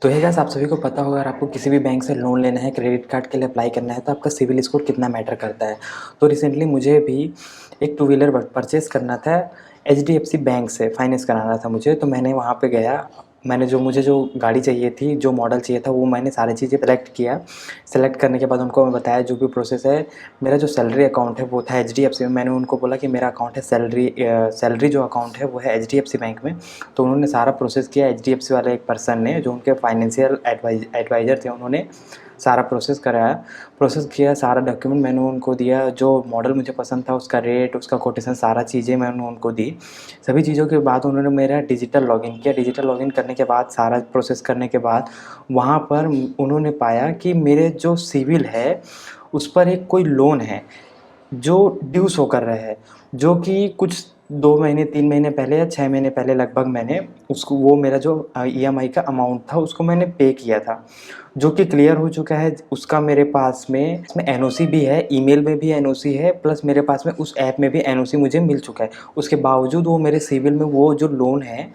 तो है गाइस, आप सभी को पता होगा, अगर आपको किसी भी बैंक से लोन लेना है, क्रेडिट कार्ड के लिए अप्लाई करना है, तो आपका सिविल स्कोर कितना मैटर करता है। तो रिसेंटली मुझे भी एक टू व्हीलर परचेस करना था, एचडीएफसी बैंक से फाइनेंस कराना था मुझे। तो मैंने वहाँ पे गया, मैंने मुझे जो गाड़ी चाहिए थी, जो मॉडल चाहिए था, वो मैंने सारी चीज़ें सेलेक्ट किया। सेलेक्ट करने के बाद उनको मैं बताया जो भी प्रोसेस है। मेरा जो सैलरी अकाउंट है वो था एचडीएफसी में। मैंने उनको बोला कि मेरा अकाउंट है सैलरी जो अकाउंट है वो है एचडीएफसी बैंक में। तो उन्होंने सारा प्रोसेस किया। एचडीएफसी वाले एक पर्सन ने, जो उनके फाइनेंशियल एडवाइज़र थे, उन्होंने सारा प्रोसेस कराया, प्रोसेस किया। सारा डॉक्यूमेंट मैंने उनको दिया, जो मॉडल मुझे पसंद था, उसका रेट, उसका कोटेशन, सारा चीज़ें मैंने उनको दी। सभी चीज़ों के बाद उन्होंने मेरा डिजिटल लॉगिन किया। डिजिटल लॉगिन करने के बाद, सारा प्रोसेस करने के बाद, वहाँ पर उन्होंने पाया कि मेरे जो सिविल है उस पर एक कोई लोन है जो ड्यू शो कर रहा है, जो कि कुछ 2 महीने 3 महीने पहले या 6 महीने पहले लगभग मैंने उसको, वो मेरा जो ईएमआई का अमाउंट था उसको मैंने पे किया था, जो कि क्लियर हो चुका है। उसका मेरे पास में इसमें एनओसी भी है, ईमेल में भी एनओसी है, प्लस मेरे पास में उस ऐप में भी एनओसी मुझे मिल चुका है। उसके बावजूद वो मेरे सिविल में वो जो लोन है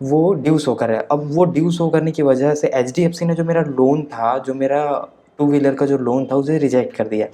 वो ड्यू शो कर रहा है। अब वो ड्यू शो करने की वजह से एचडीएफसी ने जो मेरा लोन था, जो मेरा टू व्हीलर का जो लोन था, उसे रिजेक्ट कर दिया।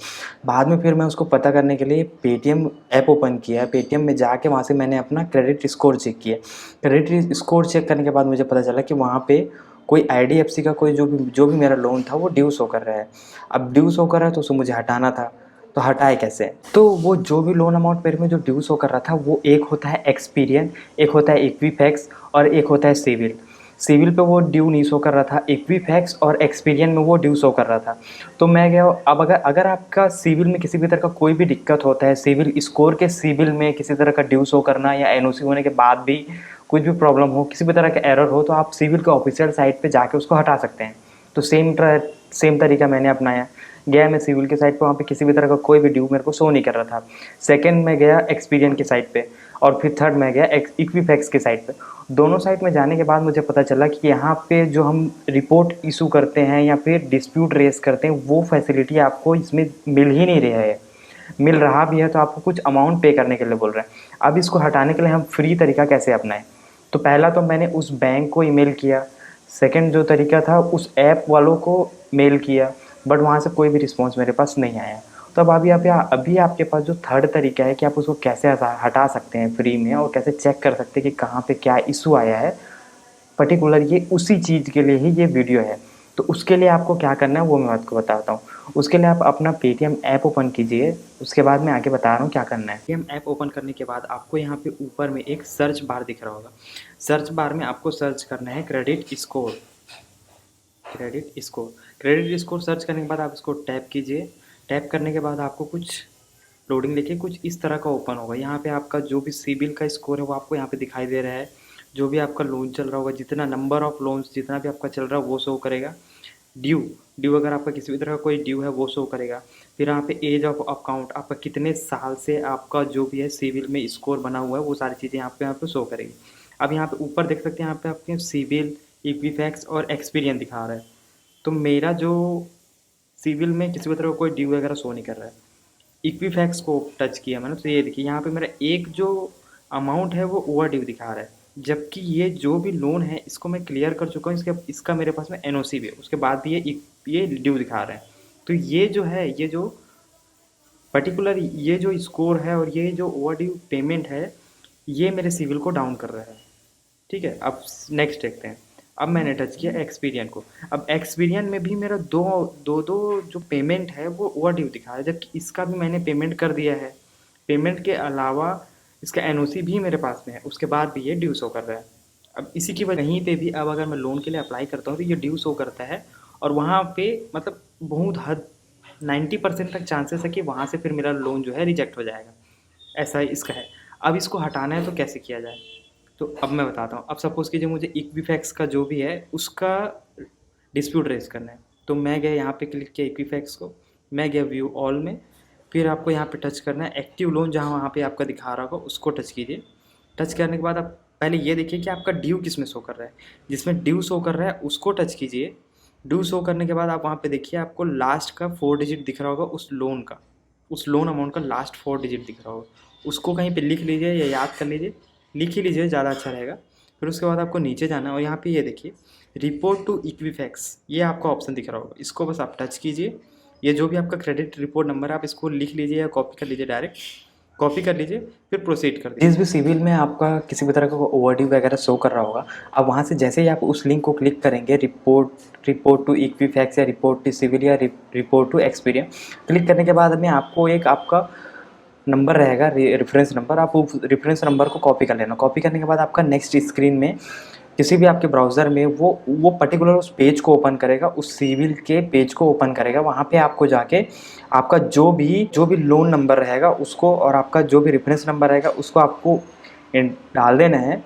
बाद में फिर मैं उसको पता करने के लिए पेटीएम ऐप ओपन किया। पेटीएम में जाके वहाँ से मैंने अपना क्रेडिट स्कोर चेक किया। क्रेडिट स्कोर चेक करने के बाद मुझे पता चला कि वहाँ पे कोई आईडीएफसी का कोई जो भी मेरा लोन था वो ड्यू शो कर रहा है। अब ड्यू शो कर रहा है तो उसे मुझे हटाना था। तो हटाए कैसे? तो वो जो भी लोन अमाउंट मेरे में जो ड्यू शो कर रहा था, वो एक होता है एक्सपीरियन, एक होता है इक्विफैक्स और एक होता है सिविल। सिविल पे वो ड्यू नहीं शो कर रहा था, इक्विफैक्स और एक्सपीरियन में वो ड्यू शो कर रहा था। तो मैं गया। अब अगर अगर आपका सिविल में किसी भी तरह का कोई भी दिक्कत होता है, सिविल स्कोर के सिविल में किसी तरह का ड्यू शो करना या एनओसी होने के बाद भी कुछ भी प्रॉब्लम हो, किसी भी तरह का एरर हो, तो आप सिविल के ऑफिशियल साइट पे जाके उसको हटा सकते हैं। तो सेम तरीका मैंने अपनाया। गया मैं सिविल के साइट पे, वहाँ पे किसी भी तरह का कोई भी ड्यू मेरे को शो नहीं कर रहा था। सेकंड में गया एक्सपीरियन की साइट पे, और फिर थर्ड में गया इक्विफैक्स की साइट पे। दोनों साइट में जाने के बाद मुझे पता चला कि यहाँ पे जो हम रिपोर्ट इशू करते हैं या फिर डिस्प्यूट रेस करते हैं, वो फैसिलिटी आपको इसमें मिल ही नहीं रहा है। मिल रहा भी है तो आपको कुछ अमाउंट पे करने के लिए बोल रहे हैं। अब इसको हटाने के लिए हम फ्री तरीका कैसे अपनाएं? तो पहला तो मैंने उस बैंक को ईमेल किया। सेकंड जो तरीका था, उस ऐप वालों को मेल किया, बट वहाँ से कोई भी रिस्पॉन्स मेरे पास नहीं आया। तो अब अभी आपके पास जो थर्ड तरीका है कि आप उसको कैसे हटा सकते हैं फ्री में, और कैसे चेक कर सकते हैं कि कहाँ पे क्या इशू आया है पर्टिकुलर, ये उसी चीज़ के लिए ही ये वीडियो है। तो उसके लिए आपको क्या करना है वो मैं आपको बताता हूँ। उसके लिए आप अपना पेटीएम ऐप ओपन कीजिए। उसके बाद मैं आगे बता रहा हूँ क्या करना है। पेटीएम ऐप ओपन करने के बाद आपको यहाँ पे ऊपर में एक सर्च बार दिख रहा होगा। सर्च बार में आपको सर्च करना है credit score. Credit score search करने के बाद आप इसको टैप कीजिए। टैप करने के बाद आपको कुछ लोडिंग लेके कुछ इस तरह का ओपन होगा। यहाँ पे आपका जो भी सिबिल का स्कोर है वो आपको यहाँ पे दिखाई दे रहा है। जो भी आपका लोन चल रहा होगा, जितना नंबर ऑफ लोन्स जितना भी आपका चल रहा है वो शो करेगा। ड्यू ड्यू अगर आपका किसी भी तरह का कोई ड्यू है वो शो करेगा। फिर यहाँ पे एज ऑफ अकाउंट, आपका कितने साल से आपका जो भी है सिविल में स्कोर बना हुआ है, वो सारी चीज़ें यहाँ पे शो करेगी। अब यहाँ पे ऊपर देख सकते हैं, यहाँ पे आपके सिविल, इक्विफैक्स और एक्सपीरियंस दिखा रहा है। तो मेरा जो सिविल में किसी भी तरह का कोई ड्यू वगैरह शो नहीं कर रहा है। इक्विफैक्स को टच किया मैंने तो ये देखिए, यहाँ पे मेरा एक जो अमाउंट है वो ओवर ड्यू दिखा रहा है, जबकि ये जो भी लोन है इसको मैं क्लियर कर चुका हूँ। इसका मेरे पास में एनओसी भी है, उसके बाद भी ये ड्यू दिखा रहा है। तो ये जो है, ये जो पर्टिकुलर ये जो स्कोर है और ये जो ओवर ड्यू पेमेंट है, ये मेरे सिविल को डाउन कर रहा है। ठीक है, अब नेक्स्ट देखते हैं। अब मैंने टच किया एक्सपीरियन को। अब एक्सपीरियन में भी मेरा दो दो दो जो पेमेंट है वो ओवर ड्यू दिखा रहा है, जबकि इसका भी मैंने पेमेंट कर दिया है। पेमेंट के अलावा इसका एनओसी भी मेरे पास में है, उसके बाद भी ये ड्यू शो कर रहा है। अब इसी की वजह, कहीं पे भी अब अगर मैं लोन के लिए अप्लाई करता हूँ तो ये ड्यू शो करता है, और वहाँ पे मतलब बहुत हद 90% तक चांसेस है कि वहाँ से फिर मेरा लोन जो है रिजेक्ट हो जाएगा। ऐसा ही इसका है। अब इसको हटाना है तो कैसे किया जाए? तो अब मैं बताता हूँ। अब सपोज़ कीजिए मुझे इक्विफैक्स का जो भी है उसका डिस्प्यूट रेज़ करना है। तो मैं गया यहाँ पे, क्लिक किया इक्विफैक्स को, मैं गया व्यू ऑल में। फिर आपको यहाँ पे टच करना है एक्टिव लोन, जहाँ वहाँ पे आपका दिखा रहा होगा उसको टच कीजिए। टच करने के बाद आप पहले ये देखिए कि आपका ड्यू किस में शो कर रहा है। जिसमें ड्यू शो कर रहा है उसको टच कीजिए। ड्यू शो करने के बाद आप वहाँ पे देखिए, आपको लास्ट का 4 डिजिट दिख रहा होगा उस लोन का, उस लोन अमाउंट का लास्ट 4 डिजिट दिख रहा होगा। उसको कहीं पे लिख लीजिए या याद कर लीजिए, लिख ही लीजिए, ज़्यादा अच्छा रहेगा। फिर उसके बाद आपको नीचे जाना है और यहाँ पे ये देखिए रिपोर्ट टू इक्विफैक्स, ये आपका ऑप्शन दिख रहा होगा, इसको बस आप टच कीजिए। ये जो भी आपका क्रेडिट रिपोर्ट नंबर है आप इसको लिख लीजिए या कॉपी कर लीजिए, डायरेक्ट कॉपी कर लीजिए, फिर प्रोसीड कर दीजिए। जिस भी सिविल में आपका किसी भी तरह का ओवरड्यू वगैरह शो कर रहा होगा, आप वहाँ से जैसे ही आप उस लिंक को क्लिक करेंगे, रिपोर्ट टू इक्विफैक्स या रिपोर्ट टू सिविल या रिपोर्ट टू एक्सपीरियन, क्लिक करने के बाद में आपको एक आपका नंबर रहेगा, रेफरेंस नंबर, आप उस रेफरेंस नंबर को कॉपी कर लेना। कॉपी करने के बाद आपका नेक्स्ट स्क्रीन में किसी भी आपके ब्राउज़र में वो पर्टिकुलर उस पेज को ओपन करेगा, उस सिविल के पेज को ओपन करेगा। वहाँ पे आपको जाके आपका जो भी लोन नंबर रहेगा उसको और आपका जो भी रेफरेंस नंबर रहेगा उसको आपको डाल देना है।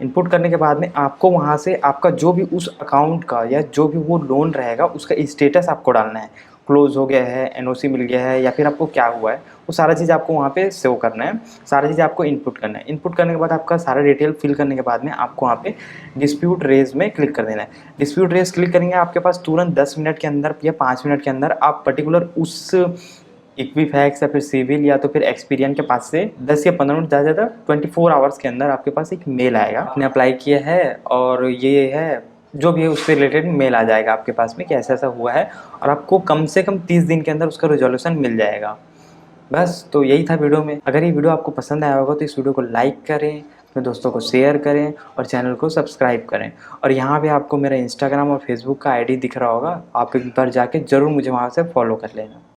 इनपुट करने के बाद में आपको वहाँ से आपका जो भी उस अकाउंट का या जो भी वो लोन रहेगा उसका स्टेटस आपको डालना है, क्लोज़ हो गया है, एनओसी मिल गया है या फिर आपको क्या हुआ है, वो सारा चीज़ आपको वहाँ पे सेव करना है, सारी चीज़ आपको इनपुट करना है। इनपुट करने के बाद आपका सारा डिटेल फिल करने के बाद में आपको वहाँ पे डिस्प्यूट रेज में क्लिक कर देना है। डिस्प्यूट रेज क्लिक करेंगे, आपके पास तुरंत 10 मिनट के अंदर या 5 मिनट के अंदर आप पर्टिकुलर उस इक्विफैक्स या फिर सिविल या तो फिर एक्सपीरियन के पास से 10 या 15 मिनट ज़्यादा 24 आवर्स के अंदर आपके पास एक मेल आएगा, आपने अप्लाई किया है और ये है जो भी है उससे रिलेटेड मेल आ जाएगा आपके पास में कि ऐसा ऐसा हुआ है, और आपको कम से कम 30 दिन के अंदर उसका रिजोल्यूशन मिल जाएगा। बस तो यही था वीडियो में। अगर ये वीडियो आपको पसंद आया होगा तो इस वीडियो को लाइक करें, अपने दोस्तों को शेयर करें और चैनल को सब्सक्राइब करें। और यहाँ पे आपको मेरा इंस्टाग्राम और फेसबुक का आईडी दिख रहा होगा, आप एक बार जाके ज़रूर मुझे वहाँ से फॉलो कर लेना।